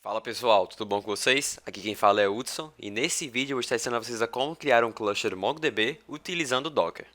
Fala pessoal, tudo bom com vocês? Aqui quem fala é o Hudson e nesse vídeo eu vou estar ensinando vocês a como criar um cluster MongoDB utilizando Docker.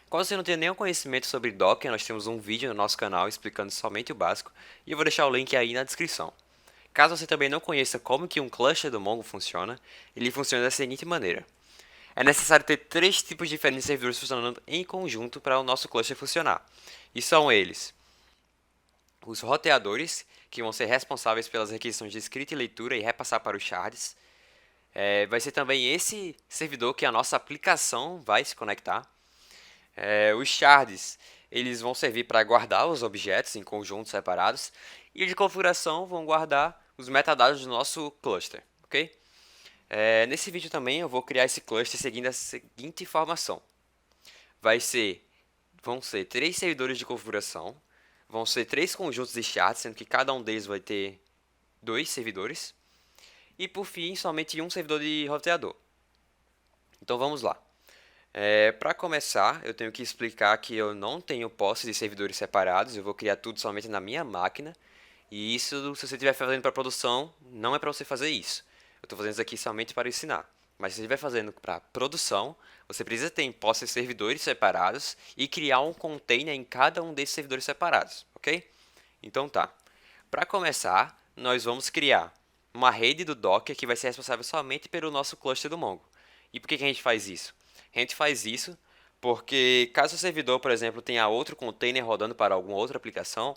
Caso você não tenha nenhum conhecimento sobre Docker, nós temos um vídeo no nosso canal explicando somente o básico e eu vou deixar o link aí na descrição. Caso você também não conheça como que um cluster do Mongo funciona, ele funciona da seguinte maneira. É necessário ter três tipos diferentes de servidores funcionando em conjunto para o nosso cluster funcionar. E são eles: os roteadores, que vão ser responsáveis pelas requisições de escrita e leitura e repassar para os shards. Vai ser também esse servidor que a nossa aplicação vai se conectar. Os shards, eles vão servir para guardar os objetos em conjuntos separados. E de configuração vão guardar os metadados do nosso cluster, ok? Nesse vídeo também eu vou criar esse cluster seguindo a seguinte informação. Vão ser três servidores de configuração, vão ser três conjuntos de shards, sendo que cada um deles vai ter dois servidores. E por fim, somente um servidor de roteador. Então vamos lá. Para começar, eu tenho que explicar que eu não tenho posse de servidores separados, eu vou criar tudo somente na minha máquina. E isso, se você estiver fazendo para produção, não é para você fazer isso. Eu estou fazendo isso aqui somente para ensinar. Mas se você estiver fazendo para produção, você precisa ter em posse servidores separados e criar um container em cada um desses servidores separados, ok? Então tá. Para começar, nós vamos criar uma rede do Docker que vai ser responsável somente pelo nosso cluster do Mongo. E por que a gente faz isso? A gente faz isso porque caso o servidor, por exemplo, tenha outro container rodando para alguma outra aplicação,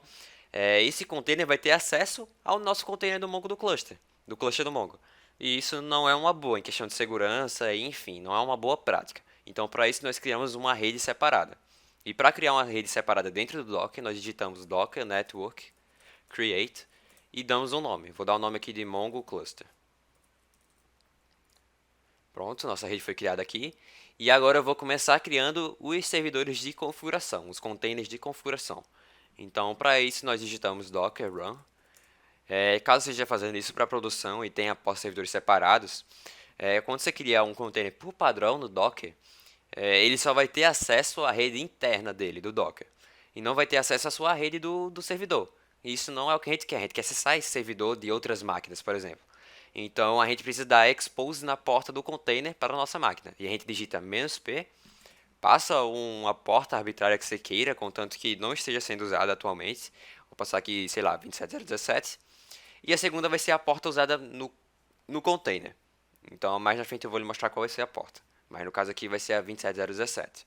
esse container vai ter acesso ao nosso container do Mongo do cluster do Mongo. E isso não é uma boa em questão de segurança, e, enfim, não é uma boa prática. Então, para isso, nós criamos uma rede separada. E para criar uma rede separada dentro do Docker, nós digitamos Docker Network Create e damos um nome. Vou dar o nome aqui de Mongo Cluster. Pronto, nossa rede foi criada aqui. E agora eu vou começar criando os servidores de configuração, os containers de configuração. Então, para isso, nós digitamos docker run. Caso você esteja fazendo isso para produção e tenha servidores separados, quando você criar um container por padrão no Docker, ele só vai ter acesso à rede interna dele, do Docker. E não vai ter acesso à sua rede do servidor. E isso não é o que a gente quer acessar esse servidor de outras máquinas, por exemplo. Então a gente precisa dar expose na porta do container para a nossa máquina. E a gente digita "-p", passa uma porta arbitrária que você queira, contanto que não esteja sendo usada atualmente. Vou passar aqui, sei lá, 27017. E a segunda vai ser a porta usada no container. Então mais na frente eu vou lhe mostrar qual vai ser a porta. Mas no caso aqui vai ser a 27017.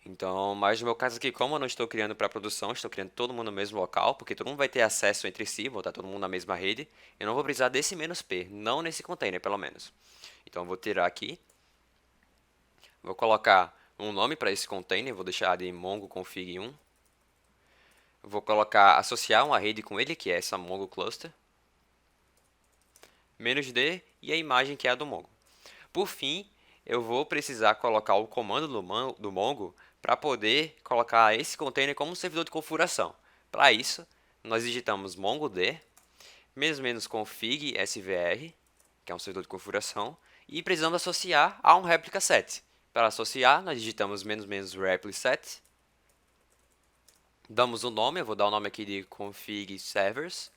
Então, mas no meu caso aqui, como eu não estou criando para produção, estou criando todo mundo no mesmo local, porque todo mundo vai ter acesso entre si, vou estar todo mundo na mesma rede, eu não vou precisar desse "-p", não nesse container, pelo menos. Então, eu vou tirar aqui, vou colocar um nome para esse container, vou deixar de mongo config 1. Vou associar uma rede com ele, que é essa mongo cluster, "-d", e a imagem que é a do mongo. Por fim, eu vou precisar colocar o comando do Mongo para poder colocar esse container como servidor de configuração. Para isso, nós digitamos mongod "-config svr", que é um servidor de configuração, e precisamos associar a um replica set. Para associar, nós digitamos "-repli set", damos um nome, eu vou dar o nome aqui de config servers,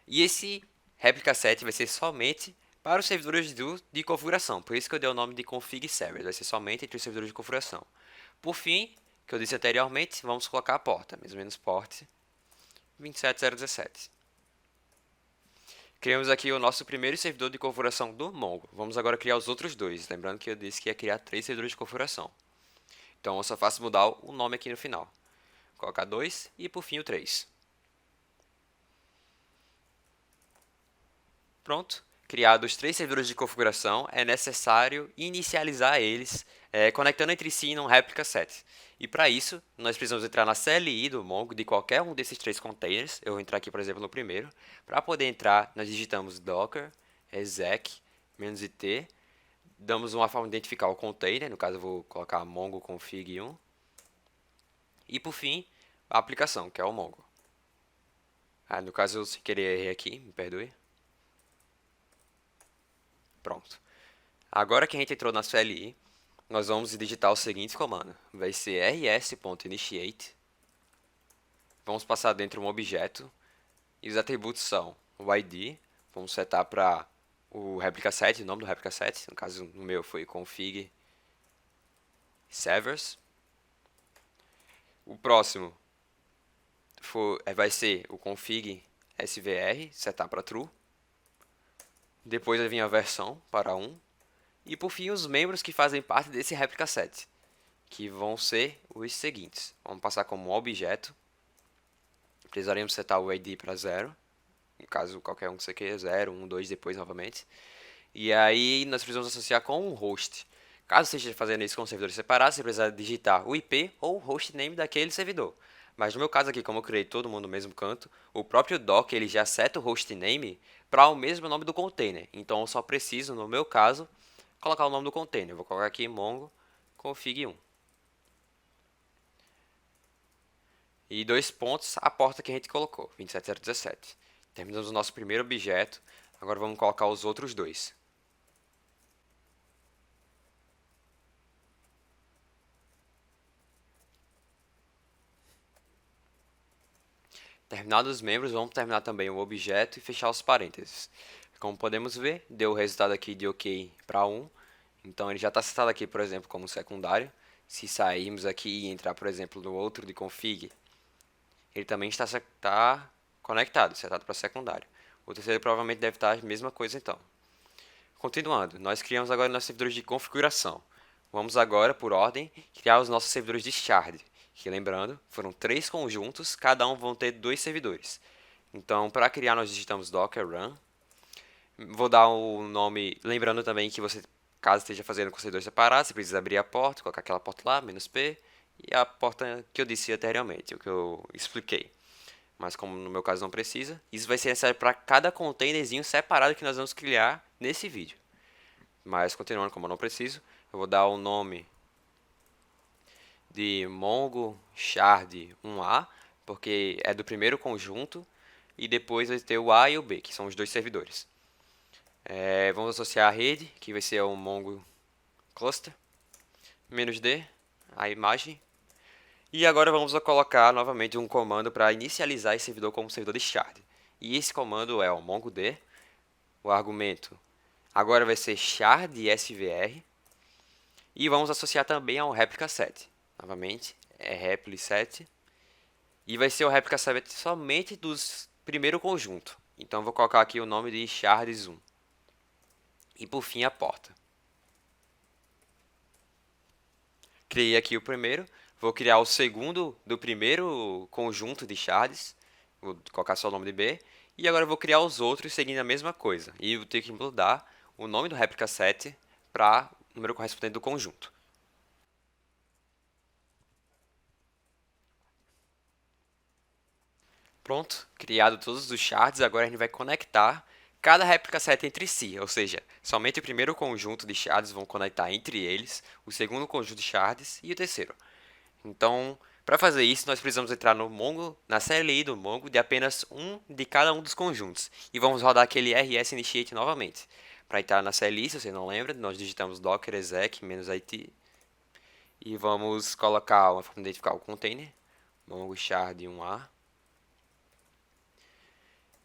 e esse replica set vai ser somente para os servidores de configuração. Por isso que eu dei o nome de config servers, vai ser somente entre os servidores de configuração. Por fim, que eu disse anteriormente, vamos colocar a porta, port 27017. Criamos aqui o nosso primeiro servidor de configuração do Mongo. Vamos agora criar os outros dois, lembrando que eu disse que ia criar 3 servidores de configuração. Então eu só faço mudar o nome aqui no final. Vou colocar 2 e por fim o 3. Pronto. Criados 3 servidores de configuração, é necessário inicializar eles conectando entre si num replica set. E para isso, nós precisamos entrar na CLI do Mongo de qualquer um desses 3 containers. Eu vou entrar aqui, por exemplo, no primeiro. Para poder entrar, nós digitamos docker exec -t, damos uma forma de identificar o container, no caso eu vou colocar mongo config 1. E por fim, a aplicação, que é o Mongo. No caso eu sem querer errei aqui, me perdoe. Pronto. Agora que a gente entrou na CLI, nós vamos digitar o seguinte comando. Vai ser rs.initiate. Vamos passar dentro um objeto. E os atributos são o id, Vamos setar para o replica set, o nome do replica set. No caso, no meu foi config servers. O próximo vai ser o config svr, setar para true. Depois vai vir a versão para 1. E por fim, os membros que fazem parte desse replica set, que vão ser os seguintes. Vamos passar como objeto. Precisaremos setar o ID para 0. No caso, qualquer um que você queira, 0, 1, 2, depois novamente. E aí, nós precisamos associar com um host. Caso você esteja fazendo isso com servidores separados, você precisa digitar o IP ou o hostname daquele servidor. Mas no meu caso aqui, como eu criei todo mundo no mesmo canto, o próprio Docker ele já seta o hostname para o mesmo nome do container. Então eu só preciso, no meu caso, colocar o nome do container. Eu vou colocar aqui mongo config 1. E 2 pontos, a porta que a gente colocou, 27017. Terminamos o nosso primeiro objeto, agora vamos colocar os outros dois. Terminados os membros, vamos terminar também o objeto e fechar os parênteses. Como podemos ver, deu o resultado aqui de OK para 1. Então ele já está setado aqui, por exemplo, como secundário. Se sairmos aqui e entrar, por exemplo, no outro de config, ele também está conectado, setado para secundário. O terceiro provavelmente deve estar a mesma coisa então. Continuando, nós criamos agora nossos servidores de configuração. Vamos agora, por ordem, criar os nossos servidores de shard, que lembrando, foram 3 conjuntos, cada um vão ter 2 servidores. Então, para criar, nós digitamos docker run. Vou dar o nome, lembrando também que você, caso esteja fazendo com servidores separados, você precisa abrir a porta, colocar aquela porta lá, "-p", e a porta que eu disse anteriormente, o que eu expliquei. Mas como no meu caso não precisa, isso vai ser necessário para cada containerzinho separado que nós vamos criar nesse vídeo. Mas continuando, como eu não preciso, eu vou dar o nome de Mongo Shard 1A, porque é do primeiro conjunto, e depois vai ter o A e o B, que são os dois servidores. Vamos associar a rede, que vai ser o Mongo Cluster, -d, a imagem. E agora vamos colocar novamente um comando para inicializar esse servidor como servidor de shard. E esse comando é o mongod, o argumento agora vai ser shard svr, e vamos associar também ao replica set. Novamente, é repli set, e vai ser o replica set somente do primeiro conjunto. Então, vou colocar aqui o nome de shards1. E por fim, a porta. Criei aqui o primeiro, vou criar o segundo do primeiro conjunto de shards, vou colocar só o nome de B, e agora eu vou criar os outros seguindo a mesma coisa. E vou ter que mudar o nome do replica set para o número correspondente do conjunto. Pronto, criado todos os shards, agora a gente vai conectar cada replica set entre si, ou seja, somente o primeiro conjunto de shards vão conectar entre eles, o segundo conjunto de shards e o terceiro. Então, para fazer isso, nós precisamos entrar no Mongo, na CLI do Mongo, de apenas um de cada um dos conjuntos. E vamos rodar aquele rs initiate novamente. Para entrar na CLI, se você não lembra, nós digitamos docker exec -it e vamos colocar uma forma de identificar o container, mongo shard 1a,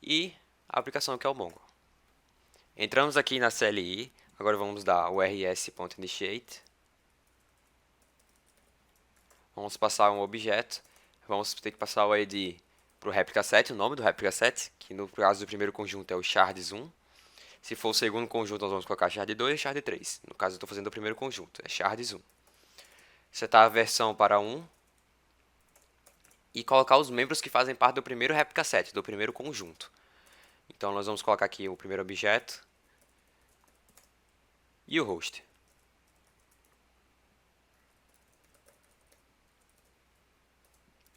e a aplicação que é o Mongo. Entramos aqui na CLI, agora vamos dar o rs.initiate. Vamos passar um objeto, vamos ter que passar o ID para o replica set, o nome do replica set, que no caso do primeiro conjunto é o shards1. Se for o segundo conjunto, nós vamos colocar shard2 e shard3. No caso, eu estou fazendo o primeiro conjunto, é shards1. Setar a versão para 1 e colocar os membros que fazem parte do primeiro replica set, do primeiro conjunto. Então, nós vamos colocar aqui o primeiro objeto e o host.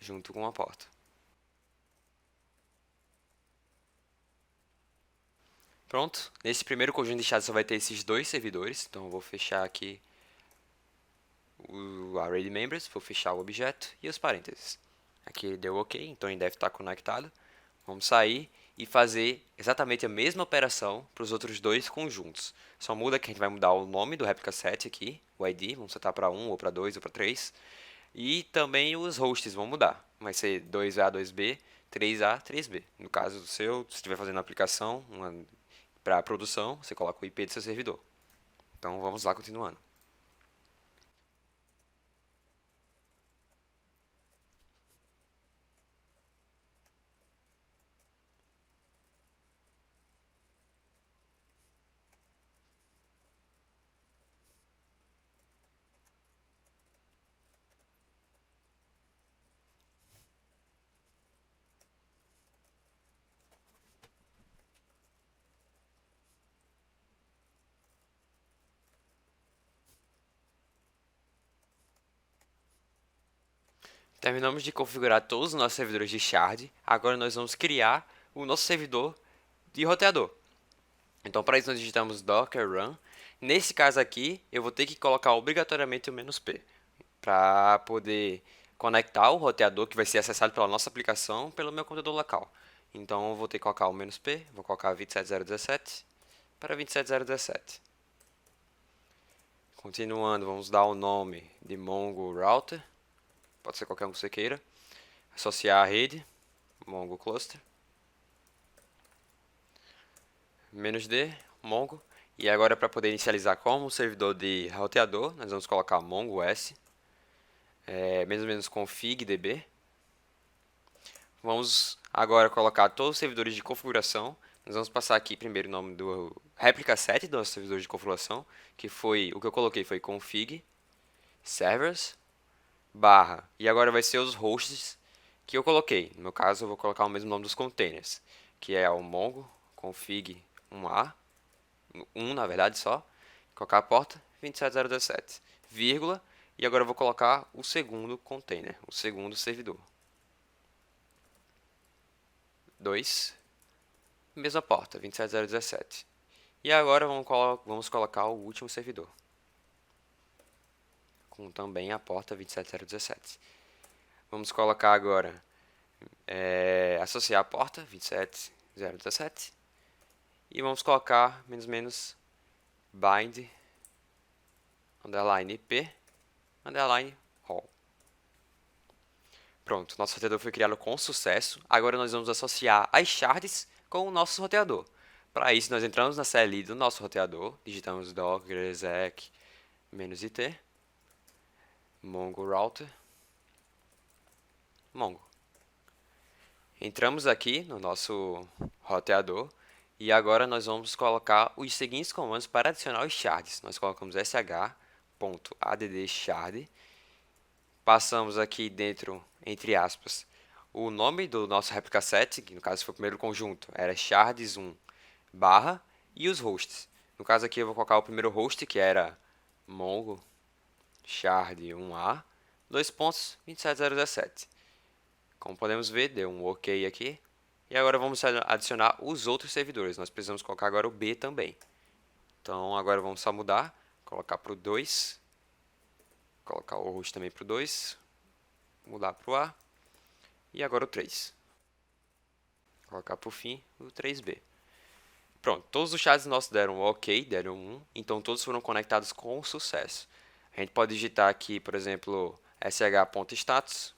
Junto com a porta. Pronto, nesse primeiro conjunto de chats só vai ter esses dois servidores, então eu vou fechar aqui o array de members, vou fechar o objeto e os parênteses. Aqui deu OK, então ele deve estar conectado. Vamos sair e fazer exatamente a mesma operação para os outros dois conjuntos. Só muda que a gente vai mudar o nome do replica set aqui, o ID, vamos setar para 1 ou para 2 ou para 3. E também os hosts vão mudar. Vai ser 2A, 2B, 3A, 3B. No caso do seu, se estiver fazendo a aplicação, uma para a produção, você coloca o IP do seu servidor. Então vamos lá, continuando. Terminamos de configurar todos os nossos servidores de shard. Agora nós vamos criar o nosso servidor de roteador. Então, para isso, nós digitamos docker run. Nesse caso aqui, eu vou ter que colocar obrigatoriamente o "-p", para poder conectar o roteador que vai ser acessado pela nossa aplicação pelo meu computador local. Então, eu vou ter que colocar o "-p", vou colocar 27017 para 27017. Continuando, vamos dar o nome de Mongo Router, pode ser qualquer um que você queira. Associar a rede, Mongo Cluster. "-d", Mongo. E agora, para poder inicializar como servidor de roteador, nós vamos colocar Mongo S, mais ou menos config db. Vamos agora colocar todos os servidores de configuração. Nós vamos passar aqui primeiro o nome do réplica set do nosso servidor de configuração, que foi o que eu coloquei foi config servers barra, e agora vai ser os hosts que eu coloquei. No meu caso, eu vou colocar o mesmo nome dos containers, que é o mongo config 1a, 1 na verdade só, colocar a porta 27017, vírgula, e agora eu vou colocar o segundo container, o segundo servidor. 2, mesma porta, 27017. E agora vamos colocar o último servidor, com também a porta 27017. Vamos colocar agora, associar a porta 27017. E vamos colocar menos bind underline IP underline all. Pronto, nosso roteador foi criado com sucesso. Agora nós vamos associar as shards com o nosso roteador. Para isso, nós entramos na CLI do nosso roteador, digitamos docker exec -it mongo router mongo. Entramos aqui no nosso roteador e agora nós vamos colocar os seguintes comandos para adicionar os shards. Nós colocamos sh.add_shard, passamos aqui dentro, entre aspas, o nome do nosso réplica set, que no caso foi o primeiro conjunto, era shards1 barra, e os hosts. No caso aqui eu vou colocar o primeiro host, que era mongo shard1a, 2.27017. Como podemos ver, deu um OK aqui. E agora vamos adicionar os outros servidores. Nós precisamos colocar agora o B também. Então, agora vamos só mudar. Colocar para o 2. Colocar o host também para o 2. Mudar para o A. E agora o 3. Colocar por fim o 3B. Pronto, todos os chats nossos deram OK, deram 1. Então, todos foram conectados com sucesso. A gente pode digitar aqui, por exemplo, sh.status.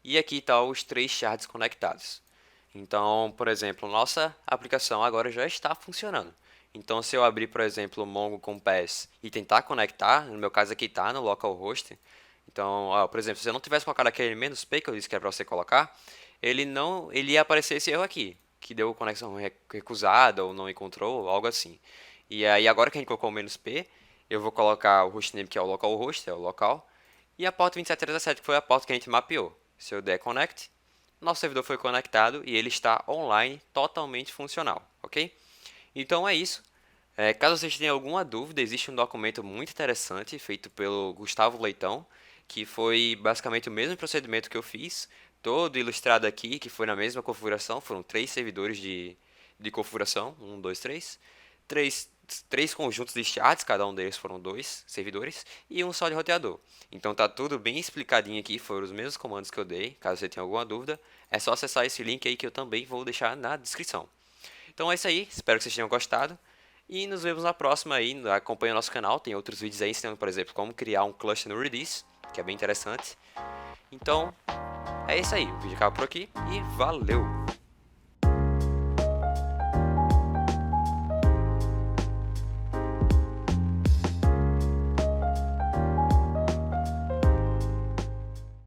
E aqui estão os 3 shards conectados. Então, por exemplo, nossa aplicação agora já está funcionando. Então, se eu abrir, por exemplo, o Mongo com Pass e tentar conectar, no meu caso aqui está no localhost. Então, por exemplo, se eu não tivesse colocado aquele "-p" que eu disse que é para você colocar, ele ia aparecer esse erro aqui, que deu conexão recusada ou não encontrou, algo assim. E aí, agora que a gente colocou o "-p", eu vou colocar o hostname, que é o localhost, é o local, e a porta 27017, que foi a porta que a gente mapeou. Se eu der connect, nosso servidor foi conectado e ele está online, totalmente funcional, ok? Então é isso. Caso vocês tenham alguma dúvida, existe um documento muito interessante feito pelo Gustavo Leitão, que foi basicamente o mesmo procedimento que eu fiz, todo ilustrado aqui, que foi na mesma configuração. Foram 3 servidores de configuração, 1, 2, 3. 3 conjuntos de shards, cada um deles foram 2 servidores, e um só de roteador. Então tá tudo bem explicadinho aqui, foram os mesmos comandos que eu dei. Caso você tenha alguma dúvida, é só acessar esse link aí que eu também vou deixar na descrição. Então é isso aí, espero que vocês tenham gostado. E nos vemos na próxima aí, acompanhe o nosso canal, tem outros vídeos aí ensinando, por exemplo, como criar um cluster no Redis, que é bem interessante. Então, é isso aí, o vídeo acaba por aqui e valeu!